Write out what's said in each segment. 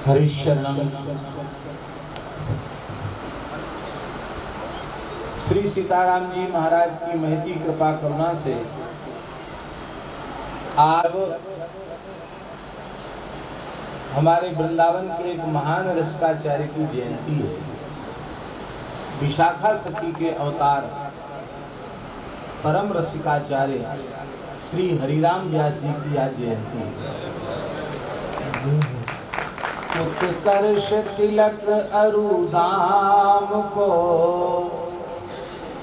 हरिशरणम। श्री सीताराम जी महाराज की महती कृपा करुणा से आज हमारे वृंदावन के एक महान रसिकाचार्य की जयंती है। विशाखा सखी के अवतार परम रसिकाचार्य श्री हरिराम व्यास जी की आज जयंती है। उत्कर्ष तिलक अरुदाम को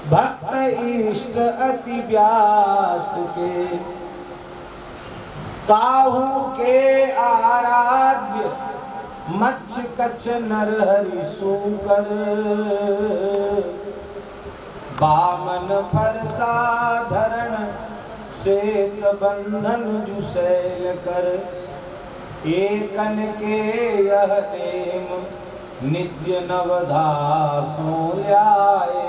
भक्त इष्ट अति व्यास के, काहू के आराध्य मच्छ कच्छ नर हरि सूकर, बामन फरसा धरण श्वेत बंधन जुसैल कर, एकन के यह नेम नित्य नवधासों ल्याए,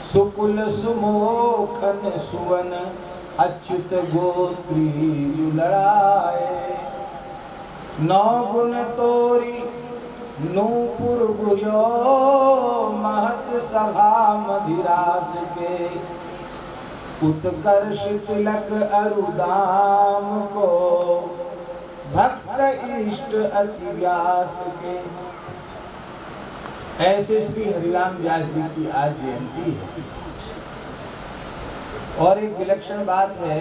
सुकुल सुमोखन सुवन अच्युत गोत्री लड़ाए, नौ गुण तोरी नूपुर गुयो महत सभा मधिराज के, उत्कर्ष तिलक अरुदाम को भक्त इष्ट अति व्यास के। ऐसे श्री हरिराम व्यास जी की आज जयंती है। और एक विलक्षण बात है,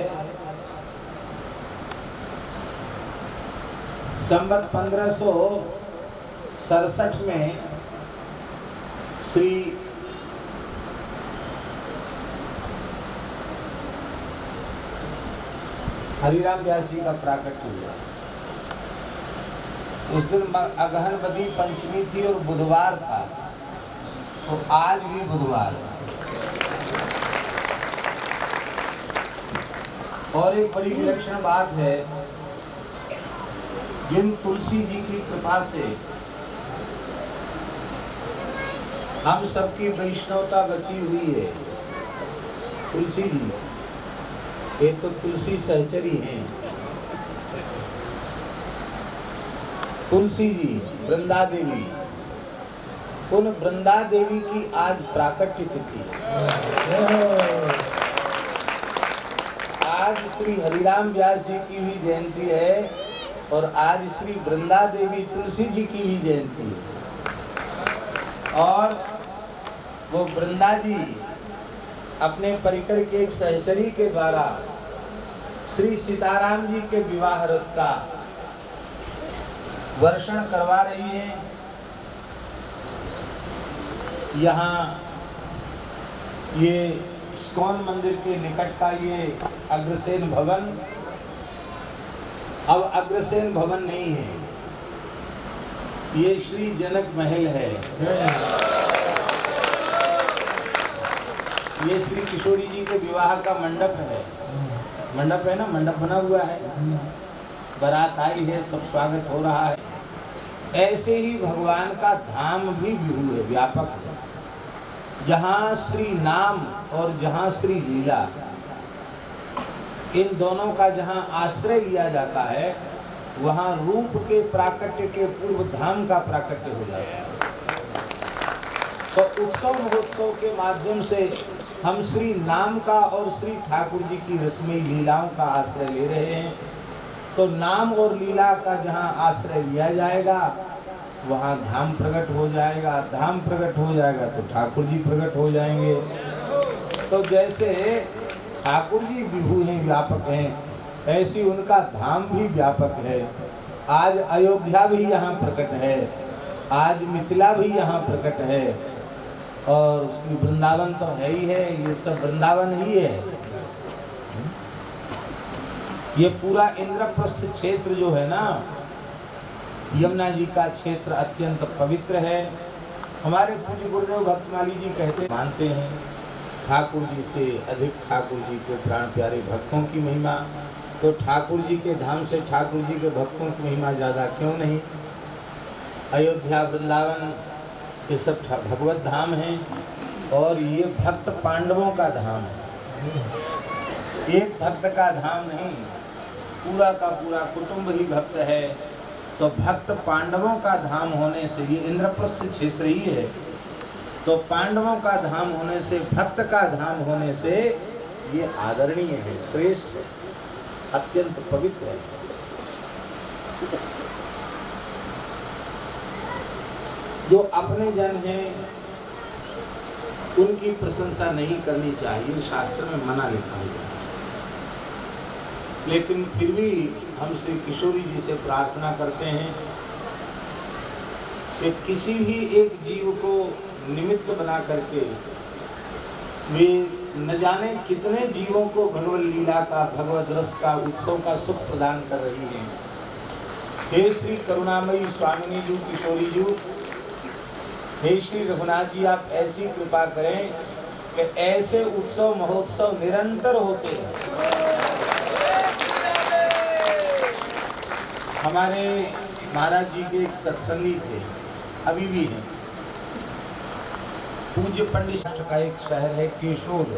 संवत 1567 में श्री हरिराम व्यास जी का प्राकट्य हुआ। उस दिन अगहनवती पंचमी थी और बुधवार था, तो आज भी बुधवार है। और एक बड़ी विलक्षण बात है, जिन तुलसी जी की कृपा से हम सबकी वैष्णवता बची हुई है, तुलसी जी ये तो तुलसी सहचरी हैं। तुलसी जी वृंदा देवी, उन वृंदा देवी की आज प्राकट्य तिथि। आज श्री हरिराम व्यास जी की भी जयंती है और आज श्री वृंदा देवी तुलसी जी की भी जयंती है। और वो वृंदा जी अपने परिकर के एक सहचरी के द्वारा श्री सीताराम जी के विवाह रस का वर्षण करवा रही है। यहाँ ये इस्कॉन मंदिर के निकट का ये अग्रसेन भवन अब अग्रसेन भवन नहीं है, ये श्री जनक महल है। ये श्री किशोरी जी के विवाह का मंडप है। मंडप है ना, मंडप बना हुआ है, बारात आई है, सब स्वागत हो रहा है। ऐसे ही भगवान का धाम भी विभू है, व्यापक है। जहाँ श्री नाम और जहाँ श्री लीला, इन दोनों का जहाँ आश्रय लिया जाता है, वहाँ रूप के प्राकट्य के पूर्व धाम का प्राकट्य हो जाता है। तो उत्सव महोत्सव के माध्यम से हम श्री नाम का और श्री ठाकुर जी की रस्मी लीलाओं का आश्रय ले रहे हैं। तो नाम और लीला का जहाँ आश्रय लिया जाएगा, वहाँ धाम प्रकट हो जाएगा। धाम प्रकट हो जाएगा तो ठाकुर जी प्रकट हो जाएंगे। तो जैसे ठाकुर जी विभू हैं, व्यापक हैं, ऐसी उनका धाम भी व्यापक है। आज अयोध्या भी यहाँ प्रकट है, आज मिथिला भी यहाँ प्रकट है, और श्री वृंदावन तो है ही है। ये सब वृंदावन ही है। ये पूरा इंद्रप्रस्थ क्षेत्र जो है ना, यमुना जी का क्षेत्र अत्यंत पवित्र है। हमारे पूज्य गुरुदेव भक्तमाली जी कहते मानते हैं, ठाकुर जी से अधिक ठाकुर जी के प्राण प्यारे भक्तों की महिमा, तो ठाकुर जी के धाम से ठाकुर जी के भक्तों की महिमा ज़्यादा क्यों नहीं। अयोध्या वृंदावन ये सब भगवत धाम हैं, और ये भक्त पांडवों का धाम है। एक भक्त का धाम नहीं, पूरा का पूरा कुटुंब ही भक्त है। तो भक्त पांडवों का धाम होने से, ये इंद्रप्रस्थ क्षेत्र ही है, तो पांडवों का धाम होने से, भक्त का धाम होने से ये आदरणीय है, श्रेष्ठ है, अत्यंत पवित्र है। जो अपने जन हैं उनकी प्रशंसा नहीं करनी चाहिए, शास्त्र में मना लिखा है। लेकिन फिर भी हम श्री किशोरी जी से प्रार्थना करते हैं कि किसी भी एक जीव को निमित्त बना करके वे न जाने कितने जीवों को भगवत लीला का, भगवत रस का, उत्सव का सुख प्रदान कर रही हैं। हे श्री करुणामयी स्वामिनी जी, किशोरी जी, हे श्री रघुनाथ जी, आप ऐसी कृपा करें कि ऐसे उत्सव महोत्सव निरंतर होते हैं। हमारे महाराज जी के एक सत्संगी थे, अभी भी हैं, पूज्य पंडित का एक शहर है केशोद,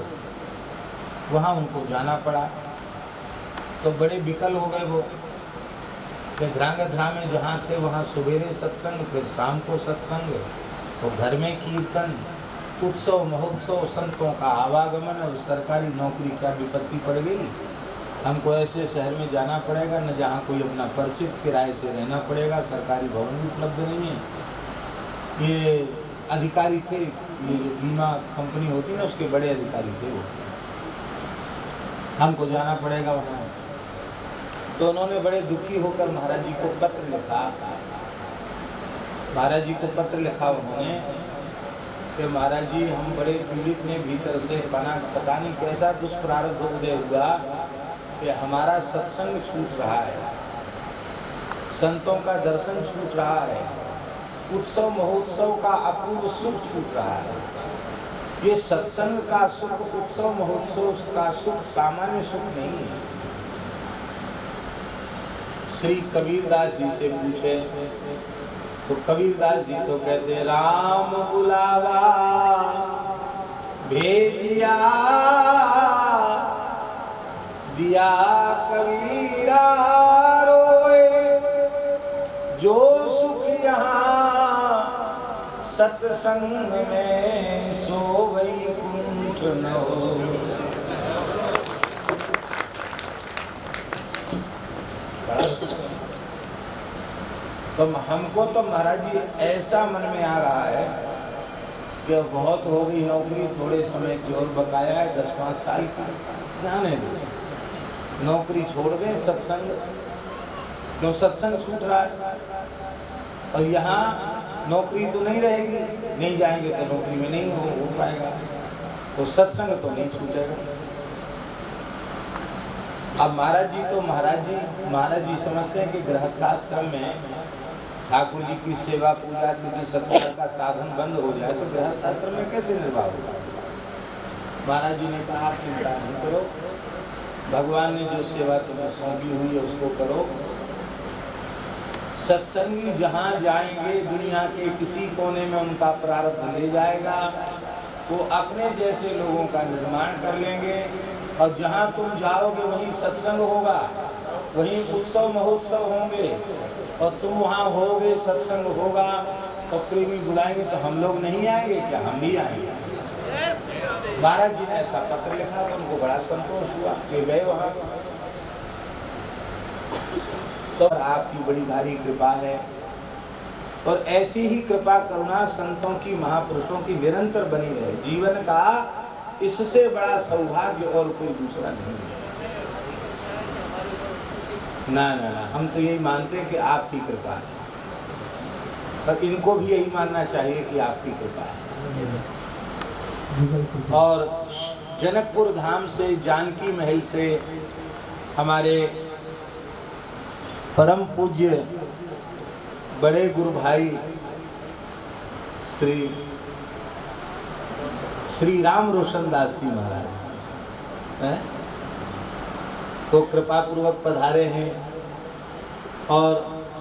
वहाँ उनको जाना पड़ा तो बड़े विकल हो गए वो। ध्रांगध्रा में जहाँ थे वहाँ सवेरे सत्संग, फिर शाम को सत्संग, तो घर में कीर्तन, उत्सव महोत्सव, संतों का आवागमन, और सरकारी नौकरी का विपत्ति पड़ गई। हमको ऐसे शहर में जाना पड़ेगा न जहाँ कोई अपना परिचित, किराए से रहना पड़ेगा, सरकारी भवन भी उपलब्ध नहीं है। ये अधिकारी थे, ये जो बीमा कंपनी होती ना उसके बड़े अधिकारी थे वो, हमको जाना पड़ेगा वहाँ। तो उन्होंने बड़े दुखी होकर महाराज जी को पत्र लिखा। महाराज जी को पत्र लिखा उन्होंने कि महाराज जी, हम बड़े पीड़ित हैं भीतर से, पता नहीं कैसा दुष्प्रारब्ध उदय हुआ कि हमारा सत्संग छूट रहा है, संतों का दर्शन छूट रहा है, उत्सव महोत्सव का अपूर्व सुख छूट रहा है। ये सत्संग का सुख, उत्सव महोत्सव का सुख सामान्य सुख नहीं है। श्री कबीरदास जी से पूछे तो कबीरदास जी तो कहते हैं, राम बुलावा भेजिया दिया कबीरा रोए, जो सुख यहाँ सत्संग में सो वैकुंठ न हो। तो हमको तो महाराज जी ऐसा मन में आ रहा है कि बहुत हो गई नौकरी, थोड़े समय की और बकाया है, 10-5 साल की, जाने दो, नौकरी छोड़ दें, सत्संग, क्यों सत्संग छूट रहा है। और यहाँ नौकरी तो नहीं रहेगी, नहीं जाएंगे तो नौकरी में नहीं हो पाएगा, तो सत्संग तो नहीं छूटेगा। अब महाराज जी समझते हैं कि गृहस्थाश्रम में ठाकुर जी की सेवा पूजा तिथि सत्कार का साधन बंद हो जाए तो गृहस्थाश्रम में कैसे निर्वाह होगा। महाराज जी ने कहा, आप चिंता नहीं करो, भगवान ने जो सेवा तुम्हें सौंपी हुई है उसको करो। सत्संगी जहाँ जाएंगे दुनिया के किसी कोने में उनका प्रारब्ध ले जाएगा, वो अपने जैसे लोगों का निर्माण कर लेंगे, और जहाँ तुम जाओगे वहीं सत्संग होगा, वहीं उत्सव महोत्सव होंगे, और तुम वहाँ होगे, सत्संग होगा, और प्रेमी बुलाएंगे तो हम लोग नहीं आएंगे क्या? हम भी आएंगे। महाराज जी ने ऐसा पत्र लिखा तो उनको बड़ा संतोष हुआ कि गए वहाँ। तो आपकी बड़ी भारी कृपा है, और ऐसी ही कृपा करुणा संतों की, महापुरुषों की निरंतर बनी रहे। जीवन का इससे बड़ा सौभाग्य और कोई दूसरा नहीं है। ना, हम तो यही मानते हैं कि आपकी कृपा है, पर इनको भी यही मानना चाहिए कि आपकी कृपा है। और जनकपुर धाम से, जानकी महल से हमारे परम पूज्य बड़े गुरु भाई श्री राम रोशन दास जी महाराज तो कृपा पूर्वक पधारे हैं, और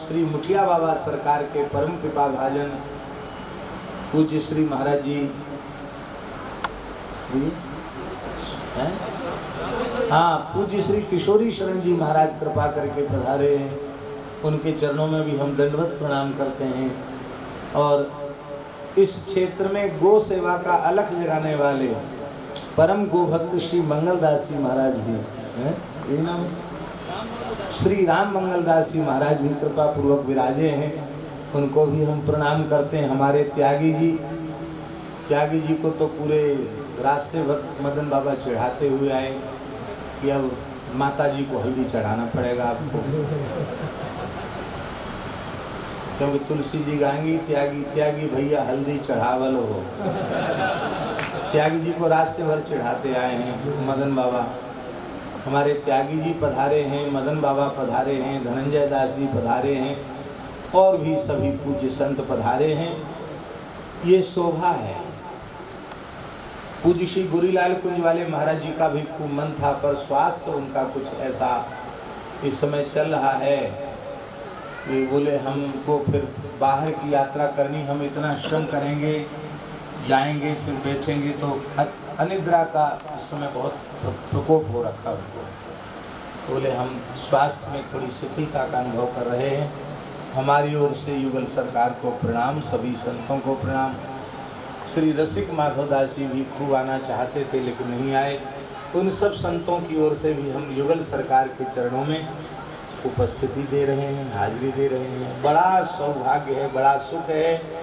श्री मुठिया बाबा सरकार के परम कृपा भाजन पूज्य श्री महाराज जी, पूज्य श्री किशोरी शरण जी महाराज कृपा करके पधारे हैं। उनके चरणों में भी हम दंडवत प्रणाम करते हैं। और इस क्षेत्र में गो सेवा का अलख जगाने वाले परम गोभक्त श्री मंगलदास जी महाराज भी हैं, ये नाम श्री राम मंगलदास जी महाराज भी कृपा पूर्वक विराजे हैं, उनको भी हम प्रणाम करते हैं। हमारे त्यागी जी को तो पूरे रास्ते भर मदन बाबा चढ़ाते हुए आए कि अब माता जी को हल्दी चढ़ाना पड़ेगा आपको, क्योंकि तुलसी जी गाएंगी त्यागी भैया हल्दी चढ़ावल हो। त्यागी जी को रास्ते भर चढ़ाते आए हैं मदन बाबा। हमारे त्यागी जी पधारे हैं, मदन बाबा पधारे हैं, धनंजय दास जी पधारे हैं और भी सभी पूज्य संत पधारे हैं। ये शोभा है। पूज्य श्री गुरीलाल कुंज वाले महाराज जी का भी खूब मन था, पर स्वास्थ्य उनका कुछ ऐसा इस समय चल रहा है कि बोले हमको फिर बाहर की यात्रा करनी, हम इतना श्रम करेंगे, जाएंगे फिर बैठेंगे तो अनिद्रा का इस समय बहुत प्रकोप हो रखा उनको। बोले हम स्वास्थ्य में थोड़ी शिथिलता का अनुभव कर रहे हैं। हमारी ओर से युगल सरकार को प्रणाम, सभी संतों को प्रणाम। श्री रसिक माधवदास जी भी खूब आना चाहते थे लेकिन नहीं आए। उन सब संतों की ओर से भी हम युगल सरकार के चरणों में उपस्थिति दे रहे हैं, हाजिरी दे रहे हैं। बड़ा सौभाग्य है, बड़ा सुख है